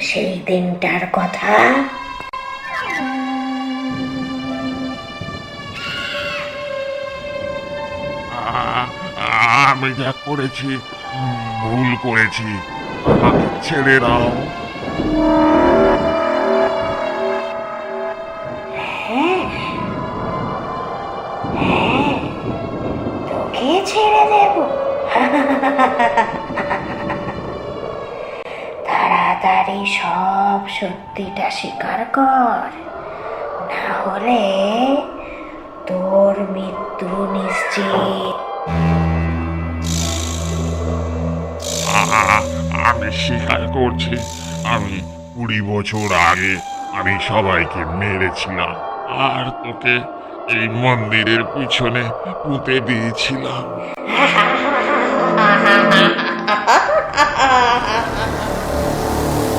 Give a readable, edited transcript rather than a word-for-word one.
সেই দিনটার কথা? আমি যা করেছি ভুল করেছি, আমাকে ছেড়ে দাও। হ্যাঁ, হ্যাঁ, তোকে ছেড়ে দেব। তাড়াতাড়ি সব সত্যিটা স্বীকার কর, না হলে তোর মৃত্যু নিশ্চিত। আমি স্বীকার করছি, আমি 20 বছর আগে আমি সবাইকে মেরেছিলাম আর তোকে এই মন্দিরের পিছনে পুঁতে দিয়েছিলাম।